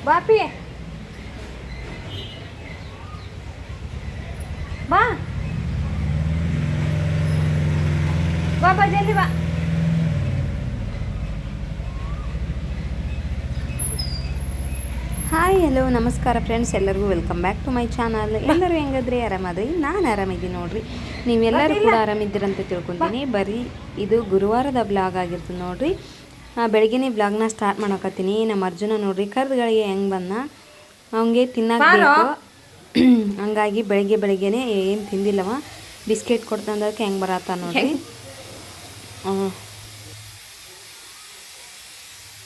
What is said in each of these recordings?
ಬಾಪಿ ಬಾ ಬಾ ಬಾ ಜಲ್ದಿ ಬಾ. ಹಾಯ್ ಹಲೋ ನಮಸ್ಕಾರ ಫ್ರೆಂಡ್ಸ್, ಎಲ್ಲರಿಗೂ welcome back to my channel. ಎಲ್ಲರೂ ಹೆಂಗದ್ರಿ? ಆರಾಮದ್ರಿ? ನಾನು ಆರಾಮಿದ್ದೀನಿ ನೋಡ್ರಿ. ನೀವೆಲ್ಲರೂ ಕೂಡ ಆರಾಮಿದ್ದೀರಂತ ತಿಳ್ಕೊತೀನಿ. ಬರೀ ಇದು ಗುರುವಾರದ ಬ್ಲಾಗ್ ಆಗಿರ್ತದೆ ನೋಡ್ರಿ. ಬೆಳಗ್ಗೆನೇ ಬ್ಲಾಗ್ನ ಸ್ಟಾರ್ಟ್ ಮಾಡಕತ್ತೀನಿ. ನಮ್ಮ ಅರ್ಜುನ ನೋಡ್ರಿ ಕರ್ದಗಳಿಗೆ ಹೆಂಗೆ ಬಂದ, ಅವನಿಗೆ ತಿನ್ನಬೇಕು. ಹಂಗಾಗಿ ಬೆಳಗ್ಗೆನೇ ಏನು ತಿಂದಿಲ್ಲವ, ಬಿಸ್ಕೆಟ್ ಕೊಡ್ತಂದಕ್ಕೆ ಹೆಂಗೆ ಬರತ್ತ ನೋಡ್ರಿ.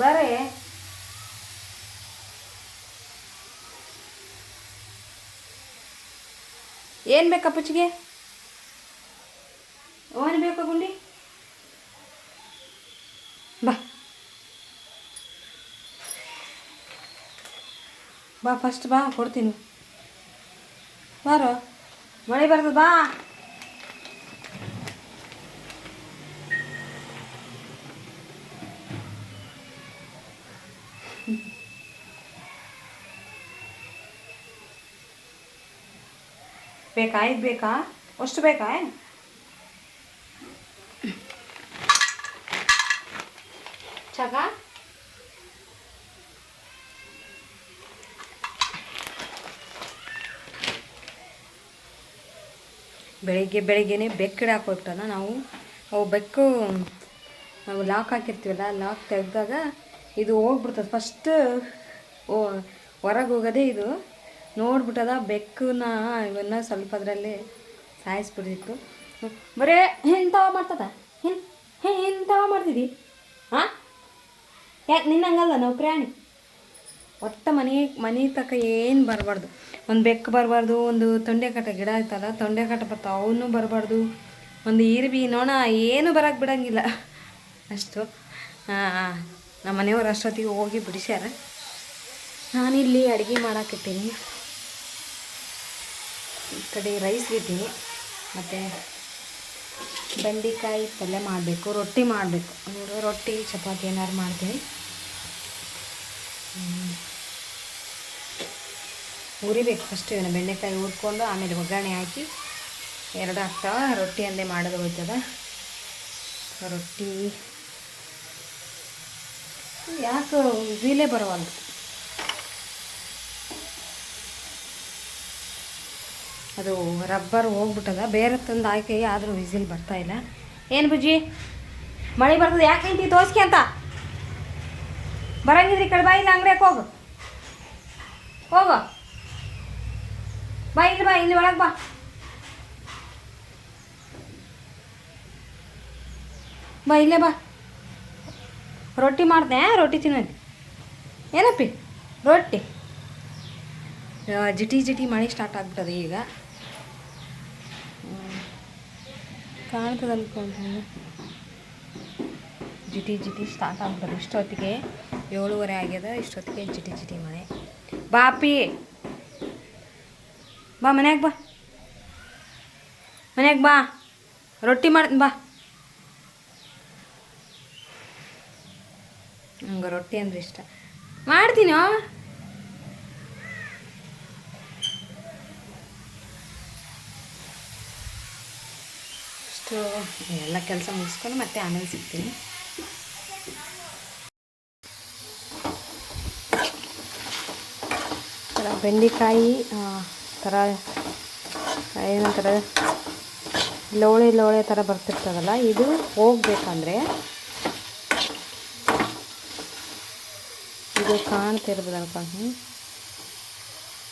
ಬರೇ ಏನು ಬೇಕಪ್ಪಚ್ಚಿಗೆ? ಓನ್ ಬೇಕು ಗುಂಡಿ ಬಾ ಬಾ ಫಸ್ಟ್ ಬಾ, ಕೊಡ್ತೀನಿ. ಬಾರೋ, ಮಳೆ ಬರ್ತದ ಬಾ. ಬೇಕಾ? ಇದು ಬೇಕಾ? ಅಷ್ಟು ಬೇಕಾ? ಚಕ ಬೆಳಗ್ಗೆನೇ ಬೆಕ್ಕಿಡ ಹಾಕೊಟ್ಟನ ನಾವು. ಅವು ಬೆಕ್ಕು ನಾವು ಲಾಕ್ ಹಾಕಿರ್ತೀವಲ್ಲ, ಲಾಕ್ ತೆಗೆದಾಗ ಇದು ಹೋಗ್ಬಿಡ್ತದೆ. ಫಸ್ಟ್ ಹೊರಗೆ ಹೋಗೋದೇ ಇದು ನೋಡ್ಬಿಟ್ಟದ. ಬೆಕ್ಕನ್ನ ಇವನ್ನ ಸ್ವಲ್ಪ ಅದರಲ್ಲಿ ಸಾಯಿಸ್ಬಿಡ್ತಿತ್ತು. ಬರೇ ಇಂಥವ ಮಾಡ್ತದ, ಇಂಥವ ಮಾಡ್ತಿದ್ದಿ. ಹಾಂ, ಯಾಕೆ ನಿನ್ನಂಗಲ್ಲ ನಾವು ಪ್ರಾಣಿ. ಒಟ್ಟು ಮನೆ ತಕ್ಕ ಏನು ಬರಬಾರ್ದು. ಒಂದು ಬೆಕ್ಕು ಬರಬಾರ್ದು, ಒಂದು ತೊಂಡೆಕಾಟ ಗಿಡ ಆಯ್ತಲ್ಲ, ತೊಂಡೆಕಾಟ ಬರ್ತಾವೆ, ಅವನು ಬರಬಾರ್ದು. ಒಂದು ಇರ್ಬಿ ನೋಣ ಏನು ಬರೋಕ್ಕೆ ಬಿಡೋಂಗಿಲ್ಲ ಅಷ್ಟು. ನಮ್ಮ ಮನೆಯವ್ರು ಅಷ್ಟೊತ್ತಿಗೆ ಹೋಗಿ ಬಿಡಿಸ್ಯಾರ. ನಾನಿಲ್ಲಿ ಅಡುಗೆ ಮಾಡಾಕಿರ್ತೀನಿ. ಈ ಕಡೆ ರೈಸ್ ಇದ್ದೀನಿ, ಮತ್ತು ಬೆಂಡೆಕಾಯಿ ಪಲ್ಯ ಮಾಡಬೇಕು, ರೊಟ್ಟಿ ಮಾಡಬೇಕು. ರೊಟ್ಟಿ ಚಪಾತಿ ಏನಾದ್ರು ಮಾಡ್ತೀನಿ. ಉರಿಬೇಕು ಫಸ್ಟ್. ಬೆಂಡೆಕಾಯಿ ಹುರ್ಕೊಂಡು ಆಮೇಲೆ ಒಗ್ಗರಣೆ ಹಾಕಿ ಎರಡು ಆಗ್ತಾವ. ರೊಟ್ಟಿ ಅಂದೇ ಮಾಡೋದು ಹೋಗ್ತದ. ರೊಟ್ಟಿ ಯಾಕೆ ವೀಲೇ ಬರವಲ್ದು. ಅದು ರಬ್ಬರ್ ಹೋಗ್ಬಿಟ್ಟದ. ಬೇರೆ ತಂದು ಹಾಕಿ ಆದರೂ ವಿಸಿಲ್ ಬರ್ತಾಯಿಲ್ಲ. ಏನು ಬುಜ್ಜಿ ಮಳೆ ಬರ್ತದೆ? ಯಾಕೆ ನಿಂತಿ ತೋರಿಸ್ಕೆ ಅಂತ ಬರಂಗಿದ್ರಿ. ಈ ಕಡೆ ಬಾ, ಇಲ್ಲ ಅಂಗಡಿಯಾಗ ಹೋಗು ಬಾ. ಇಲ್ಲಿ ಬಾ, ಇಲ್ಲಿ ಒಳಗೆ ಬಾ. ಬಾ ಇಲ್ಲೇ ಬಾ. ರೊಟ್ಟಿ ಮಾಡ್ದೆ, ರೊಟ್ಟಿ ತಿನ್ನೋದು. ಏನಪ್ಪಿ ರೊಟ್ಟಿ ಜಿಟಿ ಮಳೆ ಸ್ಟಾರ್ಟ್ ಆಗ್ಬಿಟ್ಟದೆ ಈಗ. ಕಾಣ್ತದೆ ಅನ್ಕೊಂಡು ಜಿಟಿ ಸ್ಟಾರ್ಟ್ ಆಗ್ಬಿಟ್ಟದೆ. ಇಷ್ಟೊತ್ತಿಗೆ 7:30 ಆಗ್ಯದ. ಇಷ್ಟೊತ್ತಿಗೆ ಜಿಟಿ ಮಳೆ. ಬಾಪಿ ಬಾ, ಮನ್ಯಾಗ ಬಾ, ರೊಟ್ಟಿ ಮಾಡ್ತೀನಿ ಬಾ. ನಂಗೆ ರೊಟ್ಟಿ ಅಂದ್ರೆ ಇಷ್ಟ. ಮಾಡ್ತೀನಿ. ಅಷ್ಟು ಎಲ್ಲ ಕೆಲಸ ಮುಗಿಸ್ಕೊಂಡು ಮತ್ತೆ ಆಮೇಲೆ ಸಿಗ್ತೀನಿ. ಬೆಂಡೆಕಾಯಿ ಥರ ಏನಂತಾರೆ, ಲೋಳೆ ಥರ ಬರ್ತಿರ್ತದಲ್ಲ, ಇದು ಹೋಗ್ಬೇಕಂದ್ರೆ ಇದು ಕಾಣ್ತಿರ್ಬೋದು ಅನ್ಕೊಂಡು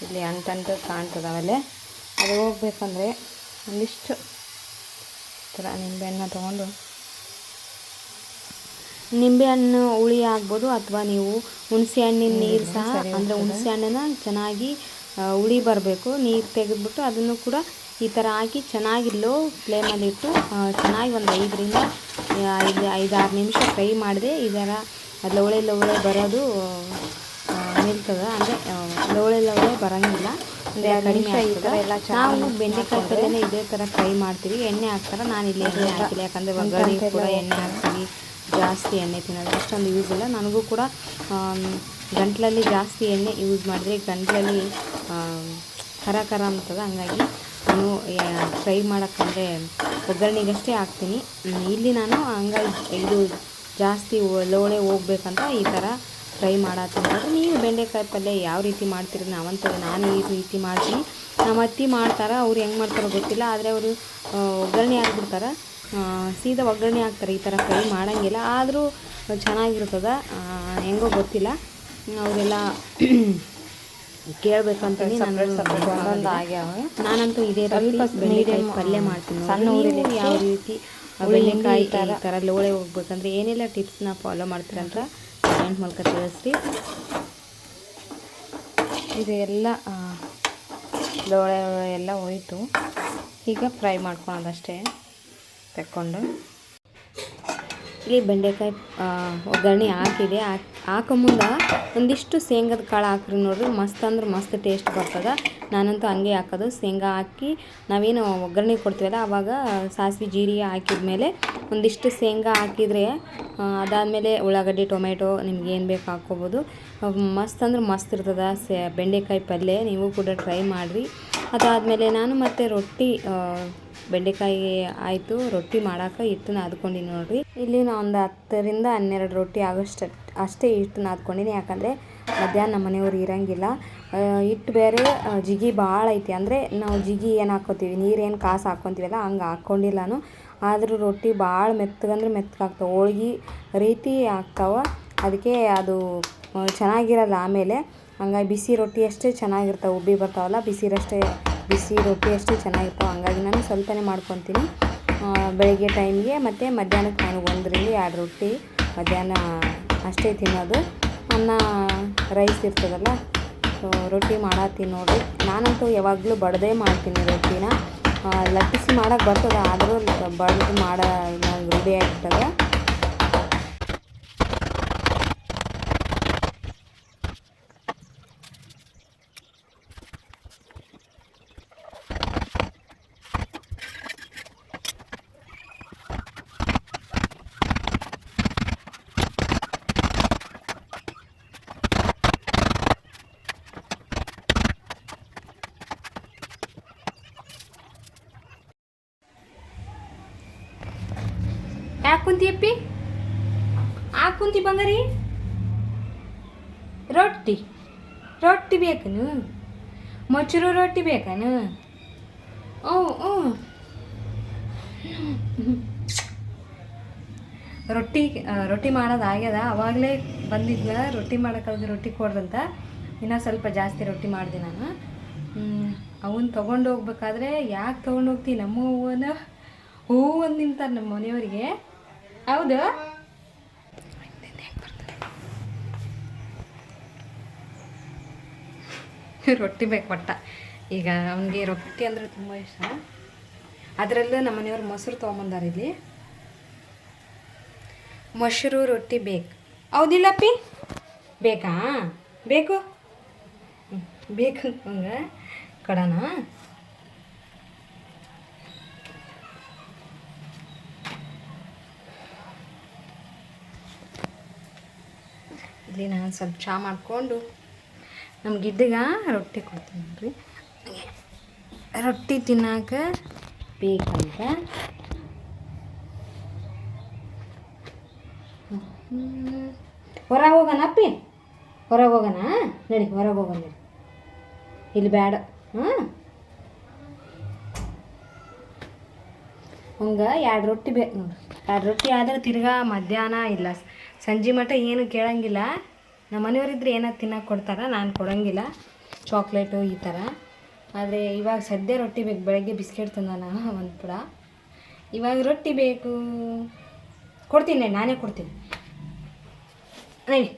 ಇಲ್ಲಿ ಅಂಟಂಟು ಕಾಣ್ತದವಲ್ಲೇ. ಅದು ಹೋಗ್ಬೇಕಂದ್ರೆ ಒಂದಿಷ್ಟು ಥರ ನಿಂಬೆಹಣ್ಣು ತೊಗೊಂಡು, ನಿಂಬೆಹಣ್ಣು ಹುಳಿ ಆಗ್ಬೋದು, ಅಥವಾ ನೀವು ಹುಣಸೆ ಹಣ್ಣಿನ ನೀರು ಸಹ, ಅಂದರೆ ಹುಣಸೆ ಹಣ್ಣನ್ನ ಚೆನ್ನಾಗಿ ಹುಳಿ ಬರಬೇಕು. ನೀರು ತೆಗೆದ್ಬಿಟ್ಟು ಅದನ್ನು ಕೂಡ ಈ ಥರ ಹಾಕಿ ಚೆನ್ನಾಗಿ ಲೋ ಫ್ಲೇಮಲ್ಲಿಟ್ಟು ಚೆನ್ನಾಗಿ ಒಂದು 5-6 ನಿಮಿಷ ಫ್ರೈ ಮಾಡಿದೆ. ಇದರ ಲವಳೆ ಬರೋದು ನಿಲ್ತದೆ. ಅಂದರೆ ಲವಳೆ ಬರೋಂಗಿಲ್ಲ, ಅಂದರೆ ಕಡಿಮೆ ಆಗ್ತದೆ. ನಾವು ಬೆಂಡೆಕಾಯಿ ಪಲ್ಯನೇ ಇದೇ ಥರ ಫ್ರೈ ಮಾಡ್ತೀವಿ. ಎಣ್ಣೆ ಹಾಕ್ತಾರೆ, ನಾನು ಇಲ್ಲಿ ಎಣ್ಣೆ ಹಾಕಿಲ್ಲ, ಯಾಕಂದರೆ ಒಗ್ಗರಣೆ ಕೂಡ ಎಣ್ಣೆ ಹಾಕ್ತೀವಿ. ಜಾಸ್ತಿ ಎಣ್ಣೆ ತಿನ್ನೋದು ಅಷ್ಟೊಂದು ಯೂಸ್ ಇಲ್ಲ. ನನಗೂ ಕೂಡ ಗಂಟ್ಲಲ್ಲಿ ಜಾಸ್ತಿ ಎಣ್ಣೆ ಯೂಸ್ ಮಾಡಿದ್ರೆ ಗಂಟ್ಲಲ್ಲಿ ಖರ ಖರ ಅಂತದ. ಹಂಗಾಗಿ ನಾನು ಫ್ರೈ ಮಾಡೋಕ್ಕಂದರೆ ಒಗ್ಗರಣೆಗಷ್ಟೇ ಹಾಕ್ತೀನಿ. ಇಲ್ಲಿ ನಾನು ಹಂಗಾಗಿ ಇದು ಜಾಸ್ತಿ ಲೋಳೆ ಹೋಗ್ಬೇಕಂತ ಈ ಥರ ಫ್ರೈ ಮಾಡತ್ತೀನಿ. ನೀವು ಬೆಂಡೆಕಾಯಿ ಪಲ್ಯ ಯಾವ ರೀತಿ ಮಾಡ್ತೀರಿ? ನಾನು ಈ ರೀತಿ ಮಾಡ್ತೀನಿ. ನಮ್ಮ ಅತ್ತಿ ಮಾಡ್ತಾರೆ, ಅವ್ರು ಹೆಂಗೆ ಮಾಡ್ತಾರೋ ಗೊತ್ತಿಲ್ಲ. ಆದರೆ ಅವರು ಒಗ್ಗರಣೆ ಹಾಕ್ಬಿಡ್ತಾರೆ, ಸೀದಾ ಒಗ್ಗರಣೆ ಹಾಕ್ತಾರೆ, ಈ ಥರ ಫ್ರೈ ಮಾಡೋಂಗಿಲ್ಲ. ಆದರೂ ಚೆನ್ನಾಗಿರ್ತದೆ, ಹೆಂಗೋ ಗೊತ್ತಿಲ್ಲ. ಅವರೆಲ್ಲ ಕೇಳಬೇಕಂತೀನಿ. ನಾನಂತೂ ಇದೇ ರೀತಿ ಬೆಂಡೆಕಾಯಿ ಪಲ್ಯ ಮಾಡ್ತೀನಿ. ಸಣ್ಣ ಊರಲ್ಲಿ ಯಾವ ರೀತಿ ಬೆಂಡೆಕಾಯಿ ಈ ಥರ ಲೋಳೆ ಹೋಗ್ಬೇಕಂದ್ರೆ ಏನೆಲ್ಲ ಟಿಪ್ಸ್ನ ಫಾಲೋ ಮಾಡ್ತೀರಂತ ಕಮೆಂಟ್ ಮೂಲಕ ತಿಳಿಸ್ರಿ. ಇದು ಎಲ್ಲ ಲೋಳೆ ಎಲ್ಲ ಹೋಯ್ತು. ಈಗ ಫ್ರೈ ಮಾಡ್ಕೊಳೋದಷ್ಟೇ ತೆಕ್ಕೊಂಡು. ಈ ಬೆಂಡೆಕಾಯಿ ಒಗ್ಗರಣೆ ಹಾಕಿದೆ. ಹಾಕೋ ಮುಂದೆ ಒಂದಿಷ್ಟು ಶೇಂಗದ ಕಾಳು ಹಾಕ್ರಿ ನೋಡ್ರಿ, ಮಸ್ತ್ ಅಂದ್ರೆ ಮಸ್ತ್ ಟೇಸ್ಟ್ ಬರ್ತದೆ. ನಾನಂತೂ ಹಂಗೆ ಹಾಕೋದು. ಶೇಂಗಾ ಹಾಕಿ ನಾವೇನು ಒಗ್ಗರಣೆ ಕೊಡ್ತೀವಲ್ಲ ಆವಾಗ ಸಾಸಿವೆ ಜೀರಿಗೆ ಹಾಕಿದ್ಮೇಲೆ ಒಂದಿಷ್ಟು ಶೇಂಗಾ ಹಾಕಿದರೆ ಅದಾದಮೇಲೆ ಉಳ್ಳಾಗಡ್ಡಿ ಟೊಮೆಟೊ ನಿಮ್ಗೆ ಏನು ಬೇಕು ಹಾಕ್ಕೋಬೋದು. ಮಸ್ತ್ ಅಂದ್ರೆ ಮಸ್ತ್ ಇರ್ತದೆ ಬೆಂಡೆಕಾಯಿ ಪಲ್ಯ. ನೀವು ಕೂಡ ಟ್ರೈ ಮಾಡಿರಿ. ಅದಾದಮೇಲೆ ನಾನು ಮತ್ತೆ ರೊಟ್ಟಿ ಬೆಂಡೆಕಾಯಿ ಆಯಿತು, ರೊಟ್ಟಿ ಮಾಡೋಕೆ ಹಿಟ್ಟನ್ನ ನಾದ್ಕೊಂಡಿನಿ ನೋಡಿರಿ. ಇಲ್ಲಿ ನಾನು ಒಂದು 10ರಿಂದ 12 ರೊಟ್ಟಿ ಆಗೋಷ್ಟು ಅಷ್ಟೇ ಹಿಟ್ಟು ನಾದ್ಕೊಂಡಿನಿ. ಯಾಕಂದರೆ ಮಧ್ಯಾಹ್ನ ನಮ್ಮ ಮನೆಯವ್ರು ಇರೋಂಗಿಲ್ಲ. ಹಿಟ್ಟು ಬೇರೆ ಜಿಗಿ ಭಾಳ ಐತಿ. ಅಂದರೆ ನಾವು ಜಿಗಿ ಏನು ಹಾಕ್ಕೋತೀವಿ, ನೀರೇನು ಕಾಸು ಹಾಕ್ಕೊತೀವಲ್ಲ ಹಂಗೆ ಹಾಕ್ಕೊಂಡಿಲ್ಲ ನಾನು. ಆದರೂ ರೊಟ್ಟಿ ಭಾಳ ಮೆತ್ತಗಂದ್ರೆ ಮೆತ್ತಗಾಗ್ತಾವೆ, ಹೋಳ್ಗೆ ರೀತಿ ಆಗ್ತಾವೆ. ಅದಕ್ಕೆ ಅದು ಚೆನ್ನಾಗಿರಲ್ಲ ಆಮೇಲೆ. ಹಂಗಾಗಿ ಬಿಸಿ ರೊಟ್ಟಿ ಅಷ್ಟೇ ಚೆನ್ನಾಗಿರ್ತಾವೆ, ಉಬ್ಬಿ ಬರ್ತಾವಲ್ಲ, ಬಿಸಿ ರೊಟ್ಟಿ ಅಷ್ಟೇ ಚೆನ್ನಾಗಿರ್ತಾವೆ. ಹಂಗಾಗಿ ನಾನು ಸ್ವಲ್ಪನೇ ಮಾಡ್ಕೊತೀನಿ ಬೆಳಗ್ಗೆ ಟೈಮ್ಗೆ. ಮತ್ತು ಮಧ್ಯಾಹ್ನಕ್ಕೆ ನಾನು 1ರಿಂದ 2 ರೊಟ್ಟಿ ಮಧ್ಯಾಹ್ನ ಅಷ್ಟೇ ತಿನ್ನೋದು. ಅನ್ನ ರೈಸ್ ಇರ್ತದಲ್ಲ, ರೊಟ್ಟಿ ಮಾಡತ್ತೀನಿ ನೋಡಿರಿ. ನಾನಂತೂ ಯಾವಾಗಲೂ ಬಡದೇ ಮಾಡ್ತೀನಿ ರೊಟ್ಟಿನ. ಲಟ್ಟಿಸಿ ಮಾಡೋಕ್ಕೆ ಬರ್ತದೆ, ಆದರೂ ಬಡ್ದು ಮಾಡೋ ನಂಗೆ ರೂಢಿ ಆಗಿರ್ತದೆ. ಯಾಕೆ ಕುಂತಿಯಪ್ಪಿ? ಯಾಕೆ ಕುಂತಿ ಬಂಗಾರಿ? ರೊಟ್ಟಿ ಬೇಕನು? ಮೊಸರು ರೊಟ್ಟಿ ಬೇಕನು? ರೊಟ್ಟಿ ಮಾಡೋದು ಆಗ್ಯದ. ಅವಾಗಲೇ ಬಂದಿದ್ನ ರೊಟ್ಟಿ ಮಾಡೋಕ್ಕಾದ್ರೆ ರೊಟ್ಟಿ ಕೊಡ್ರಂತ. ಇನ್ನೂ ಸ್ವಲ್ಪ ಜಾಸ್ತಿ ರೊಟ್ಟಿ ಮಾಡಿದೆ ನಾನು. ಅವನ್ನ ತೊಗೊಂಡು ಹೋಗ್ಬೇಕಾದ್ರೆ ಯಾಕೆ ತೊಗೊಂಡು ಹೋಗ್ತೀನಿ, ನಮ್ಮ ಹೂವನ ಹೂವು ಒಂದು ನಿಂತಾರೆ ನಮ್ಮ ಮನೆಯವರಿಗೆ. ಹೌದು, ರೊಟ್ಟಿ ಬೇಕು ಒಟ್ಟ. ಈಗ ಅವನಿಗೆ ರೊಟ್ಟಿ ಅಂದರೆ ತುಂಬ ಇಷ್ಟ. ಅದರಲ್ಲೂ ನಮ್ಮ ಮನೆಯವ್ರು ಮೊಸರು ತೊಗೊಂಬಂದಾರ. ಇಲ್ಲಿ ಮೊಸರು ರೊಟ್ಟಿ ಬೇಕು. ಹೌದಿಲ್ಲಪ್ಪಿ? ಬೇಕಾ? ಬೇಕು ಹಂಗೆ ಕಡನ. ಇಲ್ಲಿ ನಾನು ಸ್ವಲ್ಪ ಚಹಾ ಮಾಡಿಕೊಂಡು ನಮ್ಮ ಗಿಡ್ಡಗ ರೊಟ್ಟಿ ಕೊಡ್ತೀನಿ ನೋಡ್ರಿ. ರೊಟ್ಟಿ ತಿನ್ನೋಕೆ ಬೇಕಂತ ಹೊರಗೆ ಹೋಗೋಣ ಅಪ್ಪಿ, ಹೊರಗೆ ಹೋಗೋಣ ನಡಿ, ಹೊರಗೆ ಹೋಗೋಣ ನಡಿ. ಇಲ್ಲಿ ಬೇಡ. ಹಂಗೆ 2 ರೊಟ್ಟಿ ಬೇಕು ನೋಡ್ರಿ. 2 ರೊಟ್ಟಿ ಆದರೆ ತಿರ್ಗಾ ಮಧ್ಯಾಹ್ನ ಇಲ್ಲ ಸಂಜೆ ಮಟ್ಟ ಏನು ಕೇಳಂಗಿಲ್ಲ. ನಮ್ಮ ಮನೆಯವರಿದ್ರೆ ಏನಾರು ತಿನ್ನೋಕೆ ಕೊಡ್ತಾರೆ, ನಾನು ಕೊಡೋಂಗಿಲ್ಲ, ಚಾಕ್ಲೇಟು ಈ ಥರ. ಆದರೆ ಇವಾಗ ಸದ್ಯ ರೊಟ್ಟಿ ಬೇಕು. ಬೆಳಗ್ಗೆ ಬಿಸ್ಕೆಟ್ ತಂದಾನ ಒಂದು ಪುಡ, ಇವಾಗ ರೊಟ್ಟಿ ಬೇಕು. ಕೊಡ್ತೀನಿ, ನಾನೇ ಕೊಡ್ತೀನಿ ನಡಿ.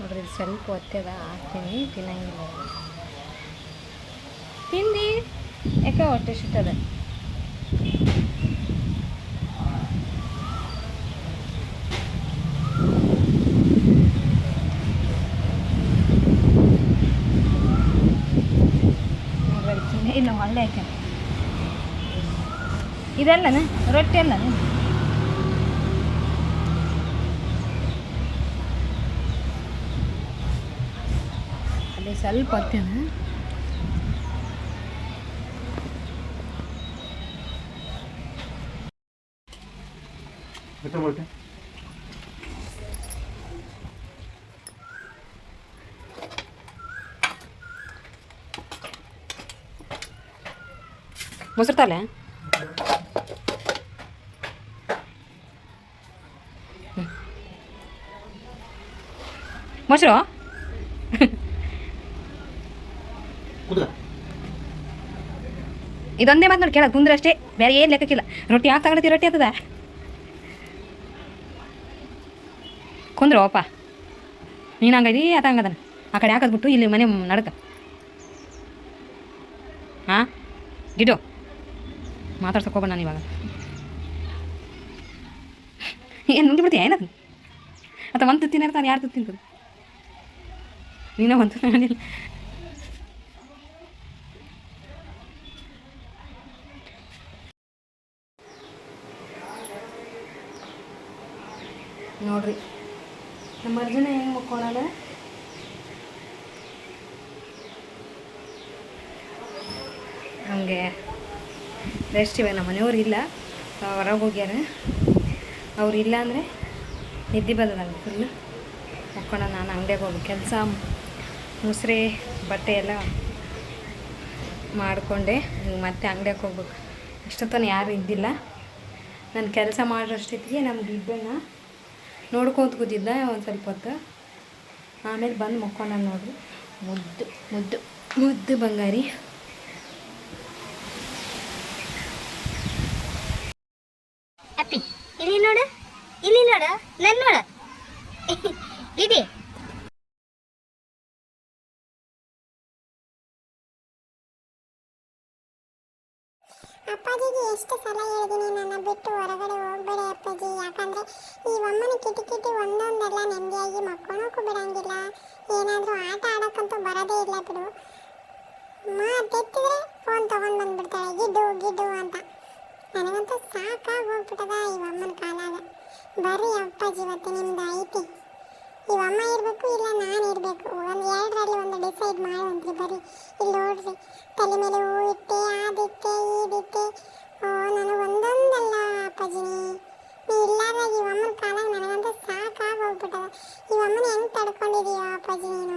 ನೋಡ್ರಿ ಸ್ವಲ್ಪ ಒತ್ತದ ಹಾಕ್ತೀನಿ, ತಿನ್ನಂಗಿಲ್ಲ. ತಿಂದು ಯಾಕೆ ಹೊಟ್ಟೆ ಸಿಗ್ತದೆ. ಇಲ್ಲ ಒಳ್ಳೆ ಹಾಕ್ಯ ಇದೆಲ್ಲನ ರೊಟ್ಟಿ ಅಲ್ಲನ ಅಲ್ಲಿ ಸ್ವಲ್ಪ ಹೊತ್ತೇನ ಮೊಸರು ತಾಲೆ ಮೊಸರು ಇದೊಂದೇ ಮಾತು ನೋಡಿ ಕೇಳೋದು ಕುಂದ್ರೆ ಅಷ್ಟೇ, ಬೇರೆ ಏನು ಲೆಕ್ಕಕ್ಕಿಲ್ಲ. ರೊಟ್ಟಿ ಯಾಕೆ ತಗೊಳ್ತೀವಿ, ರೊಟ್ಟಿ ಆಗ್ತದ ಕುಂದ್ರು ಅಪ್ಪ. ನೀನು ಹಂಗದಿ ಆತ ಹಂಗದನ ಆ ಕಡೆ ಹಾಕದ್ಬಿಟ್ಟು ಇಲ್ಲಿ ಮನೆ ನಡ್ಕ. ಹಾಂ ಗಿಡು ಮಾತಾಡ್ಸೋಕೋಬೇಡ ನಾನು ಇವಾಗ. ಏನು ನುಂಗಿ ಬಿಡ್ತೀಯ ಏನದು? ಅಥವಾ ಒಂದು ತುತ್ತಿನ ಇರ್ತಾನೆ, ಯಾರು ತುತ್ತಿ ತಿಂತದೆ? ನೀನೇ ಒಂದು ನಾನಿಲ್ಲ. ನೋಡ್ರಿ ನಮ್ಮ ಅರ್ಜುನ ಹೆಂಗೆ ಮುಕ್ಕೋಣದ. ಹಂಗೆ ರೆಸ್ಟ್ ಇವೆ. ನಮ್ಮ ಮನೆಯವ್ರು ಇಲ್ಲ, ಹೊರಗೆ ಹೋಗ್ಯಾರ. ಅವ್ರು ಇಲ್ಲ ಅಂದರೆ ನಿದ್ದೆ ಬರ್ತದಂಗೆ ಫುಲ್ಲು ಮುಕ್ಕೋಣ. ನಾನು ಅಂಗಡಿಗೆ ಹೋಗಿ ಕೆಲಸ ಮುಸ್ರೆ ಬಟ್ಟೆ ಎಲ್ಲ ಮಾಡಿಕೊಂಡೆ. ಮತ್ತೆ ಅಂಗಡಿಗೆ ಹೋಗ್ಬೇಕು. ಅಷ್ಟೊತ್ತನ ಯಾರು ಇದ್ದಿಲ್ಲ. ನಾನು ಕೆಲಸ ಮಾಡೋಷ್ಟೊತ್ತಿಗೆ ನಮ್ಮ ಗಿಡ್ಡನ್ನ ನೋಡ್ಕೊತ ಕೂತಿದ್ದ ಒಂದು ಸ್ವಲ್ಪ ಹೊತ್ತು. ಆಮೇಲೆ ಬಂದು ಮುಕ್ಕೊಂಡ ನೋಡ್ರಿ. ಮುದ್ದು ಮುದ್ದು ಮುದ್ದು ಬಂಗಾರಿ. ಅಪ್ಪಿ ಇಲ್ಲಿ ನೋಡು, ಇಲ್ಲಿ ನೋಡು, ನನ್ನ ನೋಡು ಇದೆ. ಅಪ್ಪಾಜಿಗೆ ಎಷ್ಟು ಸಲ ಹೇಳಿದೀನಿ ನನ್ನ ಬಿಟ್ಟು ಹೊರಗಡೆ ಹೋಗ್ಬೇಡಿ ಅಪ್ಪಾಜಿ, ಯಾಕಂದ್ರೆ ಈ ಒಮ್ಮನ ಕಿಟಕಿಟಿ ಒಂದೊಂದೆಲ್ಲ ನೆಮ್ಮದಿಯಾಗಿ ಮಕ್ಕೊಳಕ್ಕೂ ಬಿಡಂಗಿಲ್ಲ. ಏನಾದರೂ ಆಟ ಆಡೋಕ್ಕಂತೂ ಬರೋದೇ ಇಲ್ಲ ಬಿಡು. ಮಾತೆತ್ತಿದ್ರೆ ಫೋನ್ ತೊಗೊಂಡು ಬಂದ್ಬಿಡ್ತಾಳೆ ಗಿಡ್ಡು ಗಿಡ್ಡು ಅಂತ. ನನಗಂತೂ ಸಾಕಾಗಿ ಹೋಗ್ಬಿಟ್ಟದ ಈ ಅಮ್ಮನ ಕಾಲಾಗ. ಬರ್ರಿ ಅಪ್ಪಾಜಿ ಇವತ್ತು ನಿಮ್ದು ಐತಿ. ಈ ಅಮ್ಮ ಇರಬೇಕು ಇಲ್ಲ ನಾನು ಇರಬೇಕು, ಒಂದು ಎರಡರಲ್ಲಿ ಒಂದು ಡಿಸೈಡ್ ಮಾಡುವಂತ್ರಿ. ಬರ್ರಿ ಇಲ್ಲಿ ನೋಡ್ರಿ, ತಲೆ ಮೇಲೆ ಹೂ ಇಟ್ಟೆ, ಆದಿಟ್ಟೆ, ಈದಿಟ್ಟೆ. ನಾನು ಒಂದೊಂದಲ್ಲ ಅಪ್ಪಾಜಿ. ನೀ ಇಲ್ಲಾದಾಗ ಈ ಅಮ್ಮನ ಕಾಲಾಗ ನನಗಂತೂ ಸಾಕಾಗಿ ಹೋಗ್ಬಿಟ್ಟದ. ಈ ಅಮ್ಮನ ಹೆಂಗೆ ತಡ್ಕೊಂಡಿದೀಯೋ ಅಪ್ಪಾಜಿ ನೀನು?